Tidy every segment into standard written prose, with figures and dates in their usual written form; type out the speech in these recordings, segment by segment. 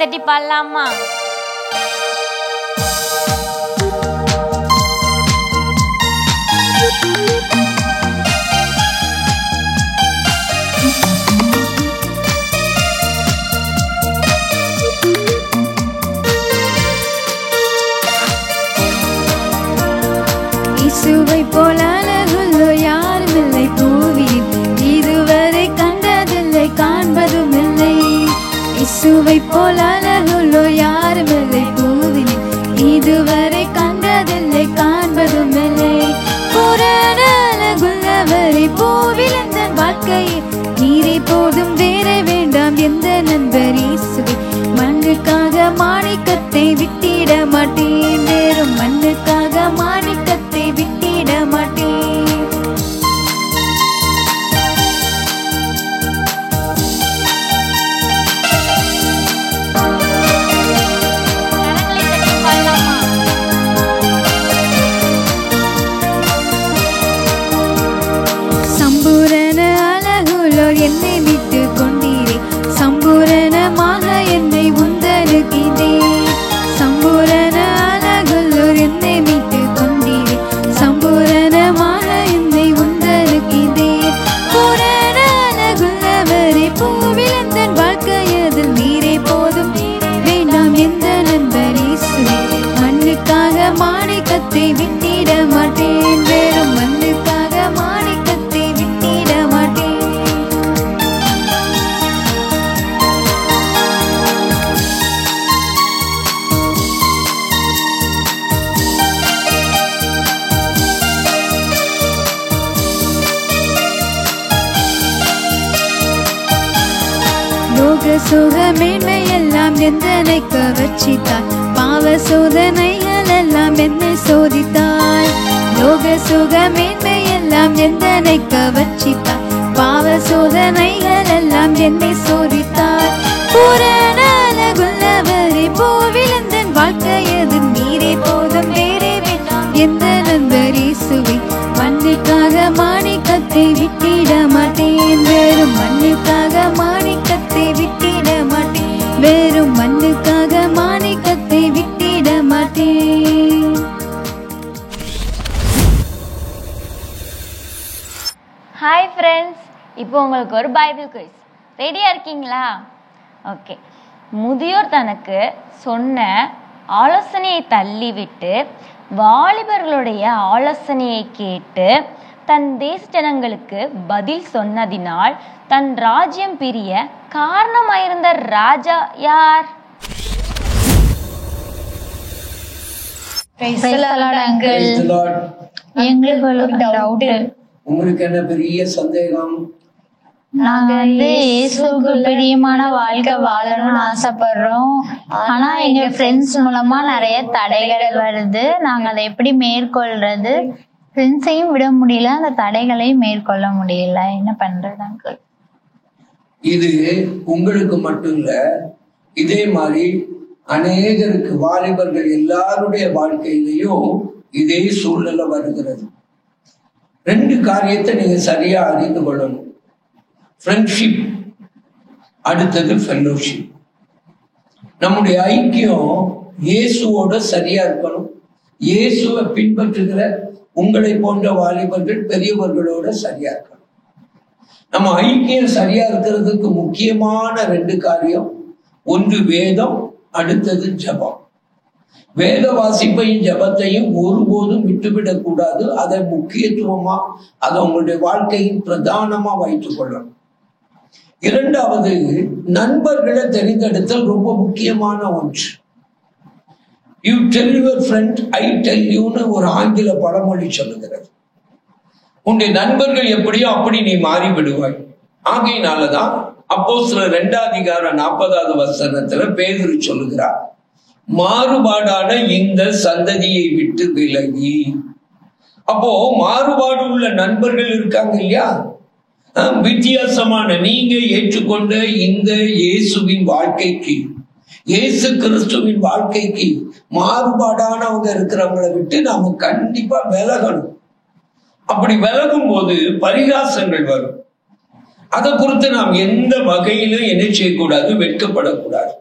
தட்டி பாடலாமா? இயேசுவை போல அழகுள்ளோ யாருமில்லை பூவில், இதுவரை கண்டதில்லை காண்பதும் இல்லை. இயேசுவை போல அழகுள்ளோ யாருமில்லை பூவில், இதுவரை கண்டதில்லை காண்பதும் இல்லை. புராண அழகுள்ளவரை பூவில் எந்த வாழ்க்கையில் நீரை போதும் வேற வேண்டாம் எந்த நண்பர் இயேசுவை. மண்ணுக்காக மாணிக்கத்தை விட்டிட மாட்டேன், வேறும் மண்ணுக்காக மாணிக்கத்தை விட்டிட மாட்டேன். சம்பூரண அழகுள்ளோர் என்னை விட்டு கொண்டீரே, சம்பூரணமாக என்னை உந்தருகிறே. சம்பூரண அழகுள்ளோர் என்னை மீட்டு கொண்டீரே, சம்பூரணமாக என்னை உந்தருகிறே. பூரண அழகுள்ளவரே பூவில் எந்த வாழ்க்கையதில் நீரே போதும் வேண்டாம் எந்த நண்பர் இயேசுவே. மண்ணுக்காக மாணிக்கத்தை விட்டிட மாட்டேன், வேறும் மண்ணுக்காக மாணிக்கத்தை விட்டிட மாட்டேன். லோக சுக மேன்மையெல்லாம் எந்தனை கவர்ச்சித்தாய், பாவ சோதனைகள் எல்லாம் என்னை சோதித்தாய். லோக சுக மேன்மையெல்லாம் எந்தனை கவர்ச்சித்தாய், பாவ சோதனைகள் எல்லாம் என்னை சோதித்தாய். பூரண அழகுள்ளவரே பூவில் எந்த வாழ்க்கையது நீரே போதும் வேறே வேண்டாம் எந்த நண்பர் இயேசுவே. மண்ணுக்காக மாணிக்கத்தை விட்டிட மாட்டேன், வேறும் மண்ணுக்காக மாணிக்கத்தை விட்டிட மாட்டேன், வேறும் மண்ணுக்காக மாணிக்கத்தை விட்டிட மாட்டேன். ஹாய் ஃப்ரெண்ட்ஸ், இப்போ உங்களுக்கு ஒரு பைபிள் குயிஸ். ரெடியாக இருக்கீங்களா? ஓகே. முதியோர் தனக்கு சொன்ன ஆலோசனையை தள்ளிவிட்டு வாலிபர்களுடைய ஆலோசனையை கேட்டு தன் தேச ஜனங்களுக்கு பதில் சொன்னதினால் தன் ராஜ்யம் பிரிய காரணமாயிருந்த ராஜா யார்? உங்களுக்கு என்ன பெரிய சந்தேகம்? நாங்க இயேசுவுக்கு பிரியமான வாழ்க்கை வாழணும்னு ஆசைப்படுறோம். ஆனா எங்க ஃப்ரெண்ட்ஸ் மூலமா நிறைய தடைகள் வருது. நாங்க அதை எப்படி மேற்கொள்றது? ஃப்ரெண்ட்ஸையும் விட முடியல, அந்த தடைகளையும் மேற்கொள்ள முடியல. என்ன பண்றது அங்கிள்? இது உங்களுக்கு மட்டும் இல்ல, இதே மாதிரி அநேகருக்கு வாலிபர்கள் எல்லாருடைய வாழ்க்கையிலையும் இதே சூழ்நிலை வருகிறது. ரெண்டு காரியத்தை நீங்க சரியா அறிந்து கொள்ளணும். ஃப்ரெண்ட்ஷிப், அடுத்தது ஃபெல்லோஷிப். நம்முடைய ஐக்கியம் இயேசுவோட சரியா இருக்கணும். இயேசுவை பின்பற்றுகிற உங்களை போன்ற வாலிபர்கள் பெரியவர்களோட சரியா இருக்கணும். நம்ம ஐக்கியம் சரியா இருக்கிறதுக்கு முக்கியமான ரெண்டு காரியம். ஒன்று வேதம், அடுத்தது ஜபம். வேத வாசிப்பையும் ஜபத்தையும் ஒருபோதும் விட்டுவிடக் கூடாது. அதை முக்கியத்துவமா, அதை உங்களுடைய வாழ்க்கையின் பிரதானமா வைத்துக் கொள்ளணும். இரண்டாவது, நண்பர்களை தெரிந்தெடுத்தல் ரொம்ப முக்கியமான ஒன்று. You tell your friend I tell யூன்னு ஒரு ஆங்கில பழமொழி சொல்லுகிறது. உன்னுடைய நண்பர்கள் எப்படியோ அப்படி நீ மாறி விடுவாய். ஆகையினாலதான் அப்போஸ்தலர் 2:40 பேதுரு சொல்லுகிறார், மாறுபாடான இந்த சந்ததியை விட்டு விலகி. அப்போ மாறுபாடு உள்ள நண்பர்கள் இருக்காங்க இல்லையா? வித்தியாசமான நீங்க ஏற்றுக்கொண்ட இந்த இயேசுவின் வாழ்க்கைக்கு, இயேசு கிறிஸ்துவின் வாழ்க்கைக்கு மாறுபாடானவங்க இருக்கிறவங்களை விட்டு நாம கண்டிப்பா விலகணும். அப்படி விலகும் போது பரிகாசங்கள் வரும். அதை குறித்து நாம் எந்த வகையிலும் என்ன செய்யக்கூடாது? வெட்கப்படக்கூடாது.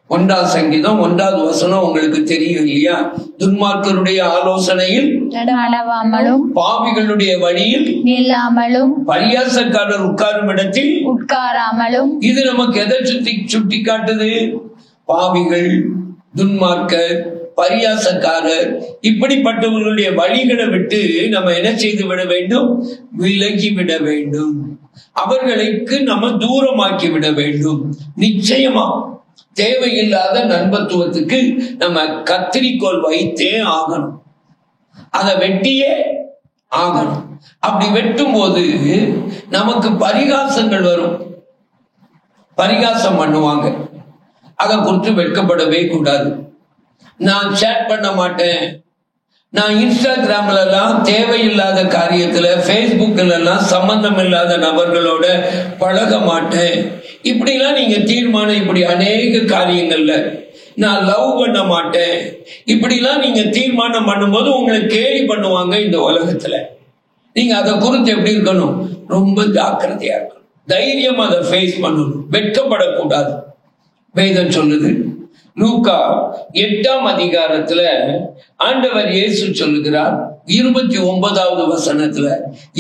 1ஆம் சங்கீதம் 1வது வசனம் உங்களுக்கு தெரியும் இல்லையா? துன்மார்க்கருடைய ஆலோசனையில் நடவாமலும் பாவிகளுடைய வழியில் நில்லாமலும் பரியாசக்காரர் உட்காரும் இடத்தில் உட்காராமலும். இது நமக்கு எதை சுட்டி காட்டுது? பாவிகள், துன்மார்க்கர், பரியாசக்காரர் இப்படிப்பட்டவர்களுடைய வழிகளை விட்டு நம்ம என்ன செய்து விட வேண்டும்? விலகி விட வேண்டும். அவர்களுக்கு நம்ம தூரமாக்கி விட வேண்டும். நிச்சயமா தேவையில்லாத நண்பத்துவத்துக்கு நம்ம கத்திரிக்கோள் வைத்தே ஆகணும். அதை வெட்டியே ஆகணும். அப்படி வெட்டும் போது நமக்கு பரிகாசங்கள் வரும். பரிகாசம் பண்ணுவாங்க. அதை குறித்து வெட்கப்படவே கூடாது. நான் சேட் பண்ண மாட்டேன், நான் இன்ஸ்டாகிராம்ல எல்லாம் தேவையில்லாத காரியத்துல, பேஸ்புக்ல எல்லாம் சம்பந்தம் இல்லாத நபர்களோட பழக மாட்டேன், இப்படிலாம் நீங்க தீர்மானம், இப்படி அநேக காரியங்கள்ல நான் லவ் பண்ண மாட்டேன், இப்படிலாம் நீங்க தீர்மானம் பண்ணும்போது உங்களை கேலி பண்ணுவாங்க இந்த உலகத்துல. நீங்க அதை குறித்து எப்படி இருக்கணும்? ரொம்ப ஜாக்கிரதையா இருக்கணும். தைரியம் அதை ஃபேஸ் பண்ணணும். வெட்கப்படக்கூடாது. வேதம் சொல்லுது, லூக்கா 8ஆம் அதிகாரத்துல ஆண்டவர் இயேசு சொல்லுகிறார் 29வது வசனத்துல,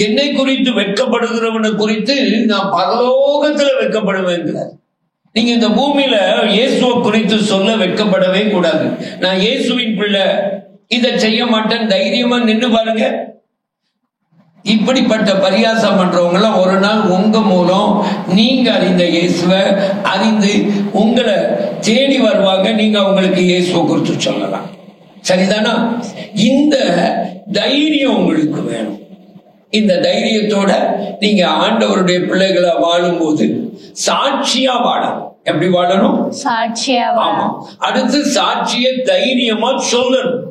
என்னை குறித்து வெட்கப்படுகிறவனை குறித்து நான் பரலோகத்துல வெட்கப்படுவேங்கிறார். நீங்க இந்த பூமியில இயேசுவை குறித்து சொல்ல வெட்கப்படவே கூடாது. நான் இயேசுவின் பிள்ளை, இதை செய்ய மாட்டேன், தைரியமா நின்று பாருங்க. இப்படிப்பட்ட பரியாசம் பண்றவங்க எல்லாம் ஒரு நாள் உங்க மூலம் நீங்க அறிந்த இயேசுவை அறிந்து உங்களை தேடி வருவாங்க. நீங்க அவங்களுக்கு இயேசுவை குறித்து சொல்லலாம். சரிதானா? இந்த தைரியம் உங்களுக்கு வேணும். இந்த தைரியத்தோட நீங்க ஆண்டவருடைய பிள்ளைகளை வாழும் போது சாட்சியா வாழணும். எப்படி வாழணும்? சாட்சியா. ஆமா. அடுத்து சாட்சிய தைரியமா சொல்லணும்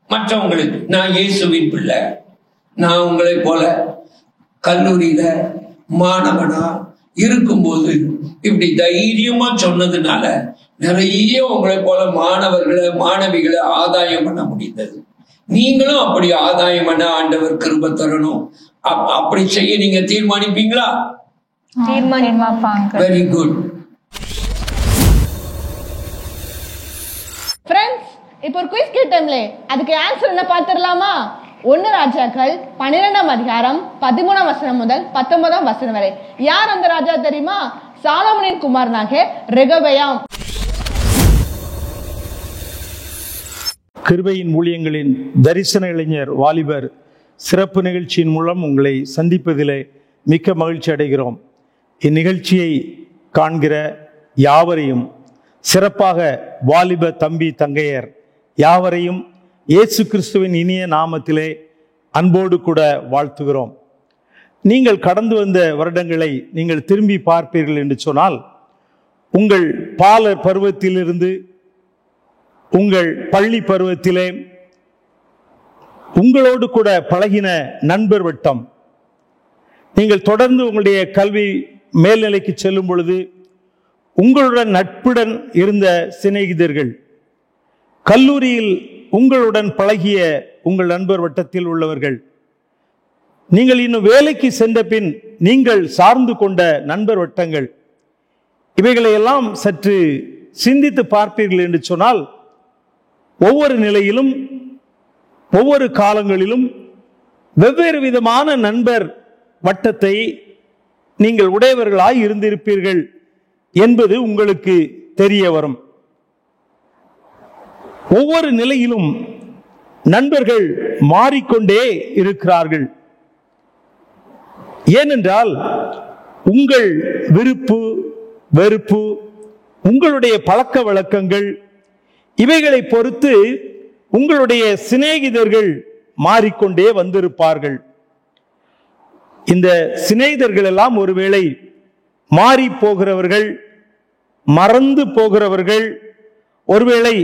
மற்றவங்களுக்கு. நான் இயேசுவின் பிள்ளை, நான் உங்களை போல கல்லூரியில மாணவனா இருக்கும்போது இப்படி தைரியமா சொன்னதுனால நிறைய உங்களை போல மாணவர்களை மாணவிகளை ஆதாயம் பண்ண முடிந்தது. நீங்களும் அப்படி ஆதாயம் பண்ண ஆண்டவர் கிருபை தரணும். அப்படி செய்ய நீங்க தீர்மானிப்பீங்களா? தீர்மானிப்பாங்க. Very good. ஃப்ரெண்ட்ஸ், இப்போ ஒரு குயிஸ் கேட்டோம்லே, அதுக்கு ஆன்சர் என்ன பார்த்துடலாமா? 1 ராஜாக்கள் 12ஆம் அதிகாரம் 13ஆம் வசனம் முதல் 19ஆம் வசனம் வரை. யார் அந்த ராஜா தெரியுமா? சாலோமோனின் குமாரனாக ரெகொபெயாம். கிருபையின் ஊழியங்களின் தரிசன இளைஞர் வாலிபர் சிறப்பு நிகழ்ச்சியின் மூலம் உங்களை சந்திப்பதிலே மிக்க மகிழ்ச்சி அடைகிறோம். இந்நிகழ்ச்சியை காண்கிற யாவரையும், சிறப்பாக வாலிப தம்பி தங்கையர் யாவரையும் இயேசு கிறிஸ்துவின் இனிய நாமத்திலே அன்போடு கூட வாழ்த்துகிறோம். நீங்கள் கடந்து வந்த வருடங்களை நீங்கள் திரும்பி பார்ப்பீர்கள் என்று சொன்னால், உங்கள் பாலர் பருவத்திலிருந்து உங்கள் பள்ளி பருவத்திலே உங்களோடு கூட பழகின நண்பர் வட்டம், நீங்கள் தொடர்ந்து உங்களுடைய கல்வி மேல்நிலைக்கு செல்லும் பொழுது உங்களுடன் நட்புடன் இருந்த சிநேகிதர்கள், கல்லூரியில் உங்களுடன் பழகிய உங்கள் நண்பர் வட்டத்தில் உள்ளவர்கள், நீங்கள் இன்னும் வேலைக்கு சென்ற பின் நீங்கள் சார்ந்து கொண்ட நண்பர் வட்டங்கள், இவைகளையெல்லாம் சற்று சிந்தித்து பார்ப்பீர்கள் என்று சொன்னால், ஒவ்வொரு நிலையிலும் ஒவ்வொரு காலங்களிலும் வெவ்வேறு விதமான நண்பர் வட்டத்தை நீங்கள் உடையவர்களாய் இருந்திருப்பீர்கள் என்பது உங்களுக்கு தெரிய வரும். ஒவ்வொரு நிலையிலும் நண்பர்கள் மாறிக்கொண்டே இருக்கிறார்கள். ஏனென்றால் உங்கள் விருப்பு வெறுப்பு, உங்களுடைய பழக்க வழக்கங்கள், இவைகளை பொறுத்து உங்களுடைய சிநேகிதர்கள் மாறிக்கொண்டே வந்திருப்பார்கள். இந்த சிநேகிதர்கள் எல்லாம் ஒருவேளை மாறி போகிறவர்கள், மறந்து போகிறவர்கள், ஒருவேளை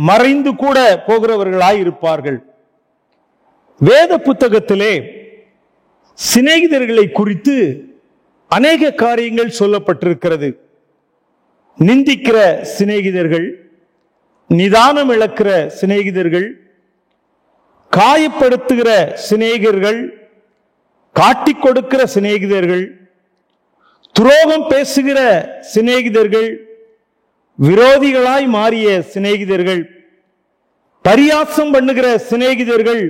மறைந்து கூட போகிறவர்களாய் இருப்பார்கள். வேத புத்தகத்திலே சிநேகிதர்களை குறித்து அநேக காரியங்கள் சொல்லப்பட்டிருக்கிறது. நிந்திக்கிற சிநேகிதர்கள், நிதானம் இழக்கிற சிநேகிதர்கள், காயப்படுத்துகிற சிநேகிதர்கள், காட்டிக் கொடுக்கிற சிநேகிதர்கள், துரோகம் பேசுகிற சிநேகிதர்கள், விரோதிகளாய் மாறிய சிநேகிதர்கள், பரியாசம் பண்ணுகிற சிநேகிதர்கள்,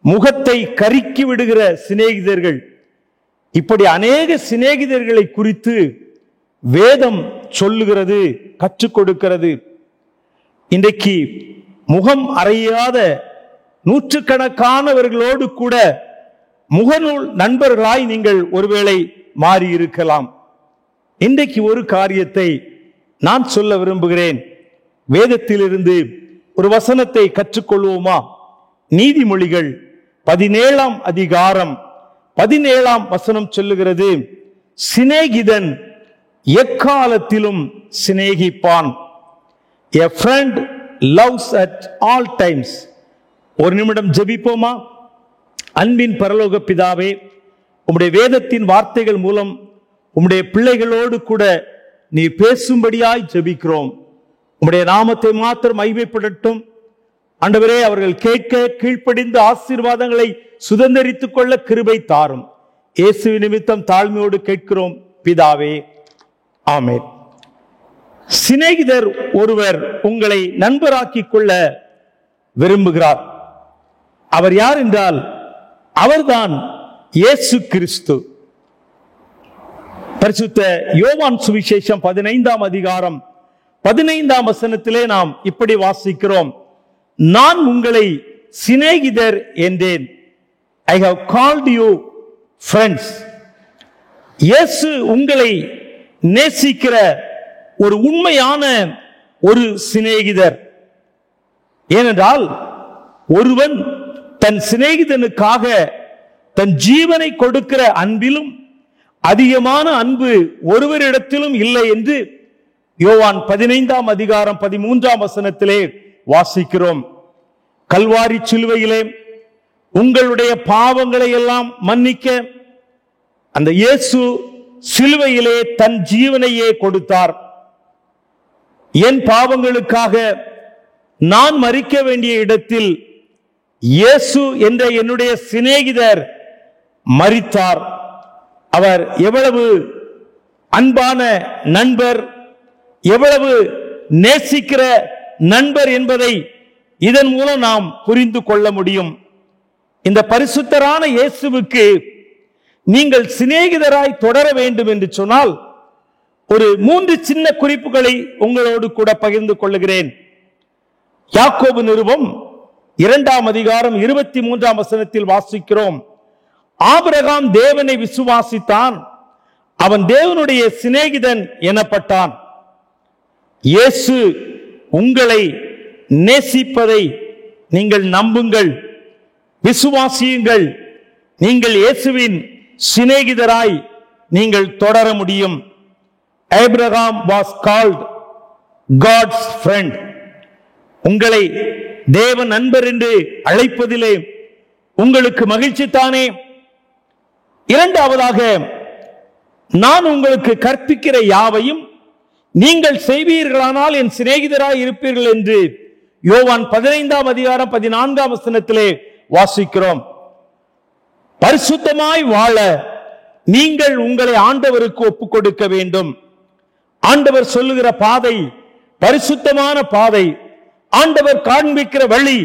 முகத்தை கருக்கி விடுகிற சிநேகிதர்கள், இப்படி அநேக சிநேகிதர்களை குறித்து வேதம் சொல்லுகிறது, கற்றுக் கொடுக்கிறது. இன்றைக்கு முகம் அறியாத நூற்றுக்கணக்கானவர்களோடு கூட முகநூல் நண்பர்களாய் நீங்கள் ஒருவேளை மாறி இருக்கலாம். இன்றைக்கு ஒரு காரியத்தை நான் சொல்ல விரும்புகிறேன். வேதத்திலிருந்து ஒரு வசனத்தை கற்றுக்கொள்வோமா? நீதிமொழிகள் 17ஆம் அதிகாரம் 17ஆம் வசனம் சொல்லுகிறது, சிநேகிதன் எக்காலத்திலும் சிநேகிப்பான். A friend loves at all times. ஒரு நிமிடம் ஜெபிப்போமா? அன்பின் பரலோக பிதாவே, உம்முடைய வேதத்தின் வார்த்தைகள் மூலம் உம்முடைய பிள்ளைகளோடு கூட நீ பேசும்படியாய் ஜெபிக்கிறோம். உம்முடைய நாமத்தை மாத்திரம் மகிமைப்படட்டும். ஆண்டவரே, அவர்கள் கேட்க கீழ்ப்படிந்து ஆசீர்வாதங்களை சுதந்தரித்துக் கொள்ள கிருபை தாரும். இயேசு நிமித்தம் தாழ்மையோடு கேட்கிறோம் பிதாவே, ஆமென். சிநேகிதர் ஒருவர் உங்களை நண்பராக்கிக் கொள்ள விரும்புகிறார். அவர் யார் என்றால் அவர்தான் இயேசு கிறிஸ்து. பரிசுத்த யோவான் சுவிசேஷம் 15ஆம் அதிகாரம் 15ஆம் வசனத்திலே நாம் இப்படி வாசிக்கிறோம், நான் உங்களை சிநேகிதர் என்றேன். I have called you friends. இயேசு உங்களை நேசிக்கிற ஒரு உண்மையான ஒரு சிநேகிதர். ஏனென்றால் ஒருவன் தன் சிநேகிதனுக்காக தன் ஜீவனை கொடுக்கிற அன்பிலும் அதிகமான அன்பு ஒருவரிடத்திலும் இல்லை என்று யோவான் 15ஆம் அதிகாரம் 13ஆம் வசனத்திலே வாசிக்கிறோம். கல்வாரி சிலுவையிலே உங்களுடைய பாவங்களை எல்லாம் மன்னிக்க அந்த இயேசு சிலுவையிலே தன் ஜீவனையே கொடுத்தார். என் பாவங்களுக்காக நான் மரிக்க வேண்டிய இடத்தில் இயேசு என்ற என்னுடைய சிநேகிதர் மரித்தார். அவர் எவ்வளவு அன்பான நண்பர், எவ்வளவு நேசிக்கிற நண்பர் என்பதை இதன் மூலம் நாம் புரிந்து கொள்ள முடியும். இந்த பரிசுத்தரான இயேசுவுக்கு நீங்கள் சிநேகிதராய் தொடர வேண்டும் என்று சொன்னால் ஒரு 3 சின்ன குறிப்புகளை உங்களோடு கூட பகிர்ந்து கொள்ளுகிறேன். யாக்கோபு நிருபம் 2ஆம் அதிகாரம் 23ஆம் வசனத்தில் வாசிக்கிறோம், ஆபிரகாம் தேவனை விசுவாசித்தான், அவன் தேவனுடைய சிநேகிதன் எனப்பட்டான். இயேசு உங்களை நேசிப்பதை நீங்கள் நம்புங்கள், விசுவாசியுங்கள். நீங்கள் இயேசுவின் சிநேகிதராய் நீங்கள் தொடர முடியும். Abraham was called God's friend. உங்களை தேவ நண்பர் என்று அழைப்பதிலே உங்களுக்கு மகிழ்ச்சி தானே? இரண்டாவதாக, நான் உங்களுக்கு கற்பிக்கிற யாவையும் நீங்கள் செய்வீர்களானால் என் சிநேகிதராய் இருப்பீர்கள் என்று யோவான் 15ஆம் அதிகாரம் 14ஆம் வசனத்திலே வாசிக்கிறோம். பரிசுத்தமாய் வாழ நீங்கள் உங்களை ஆண்டவருக்கு ஒப்புக் கொடுக்க வேண்டும். ஆண்டவர் சொல்லுகிற பாதை பரிசுத்தமான பாதை, ஆண்டவர் காண்பிக்கிற வழி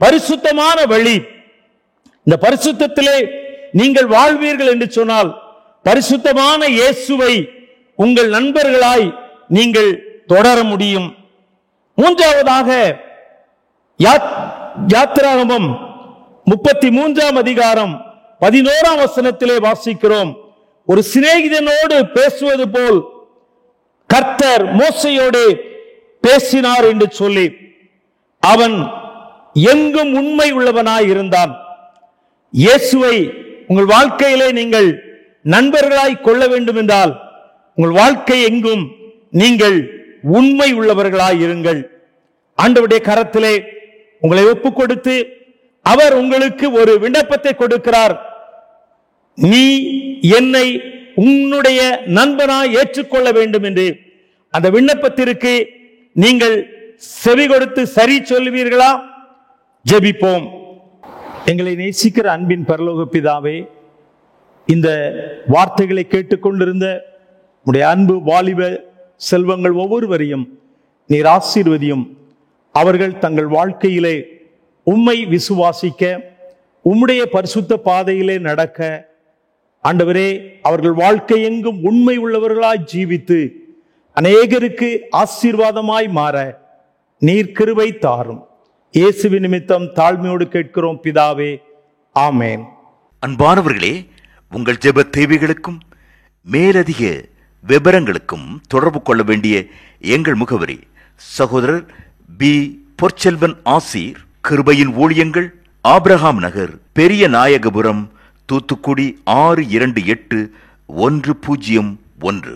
பரிசுத்தமான வழி. இந்த பரிசுத்தத்திலே நீங்கள் வாழ்வீர்கள் என்று சொன்னால் பரிசுத்தமான இயேசுவை உங்கள் நண்பர்களாய் நீங்கள் தொடர முடியும். மூன்றாவதாக, யாத்திராகமம் 33ஆம் அதிகாரம் 11ஆம் வசனத்திலே வாசிக்கிறோம், ஒரு சிநேகிதனோடு பேசுவது போல் கர்த்தர் மோசையோடு பேசினார் என்று சொல்லி அவன் எங்கும் உண்மை உள்ளவனாய் இருந்தான். இயேசுவை உங்கள் வாழ்க்கையிலே நீங்கள் நண்பர்களாய் கொள்ள வேண்டும் என்றால் உங்கள் வாழ்க்கை எங்கும் நீங்கள் உண்மை உள்ளவர்களாய் இருங்கள். ஆண்டவருடைய கரத்திலே உங்களை ஒப்புக் கொடுத்து அவர் உங்களுக்கு ஒரு விண்ணப்பத்தை கொடுக்கிறார். நீ என்னை உன்னுடைய நண்பனாய் ஏற்றுக்கொள்ள வேண்டும் என்று. அந்த விண்ணப்பத்திற்கு நீங்கள் செவி கொடுத்து சரி சொல்லுவீர்களா? ஜெபிப்போம். எங்களை நேசிக்கிற அன்பின் பரலோக பிதாவே, இந்த வார்த்தைகளை கேட்டுக்கொண்டிருந்த உடைய அன்பு வாலிப செல்வங்கள் ஒவ்வொருவரையும் நீர் ஆசீர்வதியும். அவர்கள் தங்கள் வாழ்க்கையிலே உம்மை விசுவாசிக்க, உம்முடைய பரிசுத்த பாதையிலே நடக்க, ஆண்டவரே, அவர்கள் வாழ்க்கை எங்கும் உண்மை உள்ளவர்களாய் ஜீவித்து அநேகருக்கு ஆசீர்வாதமாய் மாற நீர் கிருபை தாரும். இயேசுவின் நிமித்தம் தாழ்மையோடு கேட்கிறோம் பிதாவே, ஆமேன். அன்பானவர்களே, உங்கள் ஜெப தேவைகளுக்கும் மேலதிக விவரங்களுக்கும் தொடர்பு கொள்ள வேண்டிய எங்கள் முகவரி: சகோதரர் பி. பொற்செல்வன் ஆசீர், கிருபையின் ஊழியங்கள், ஆபிரகாம் நகர், பெரிய நாயகபுரம், தூத்துக்குடி 628101.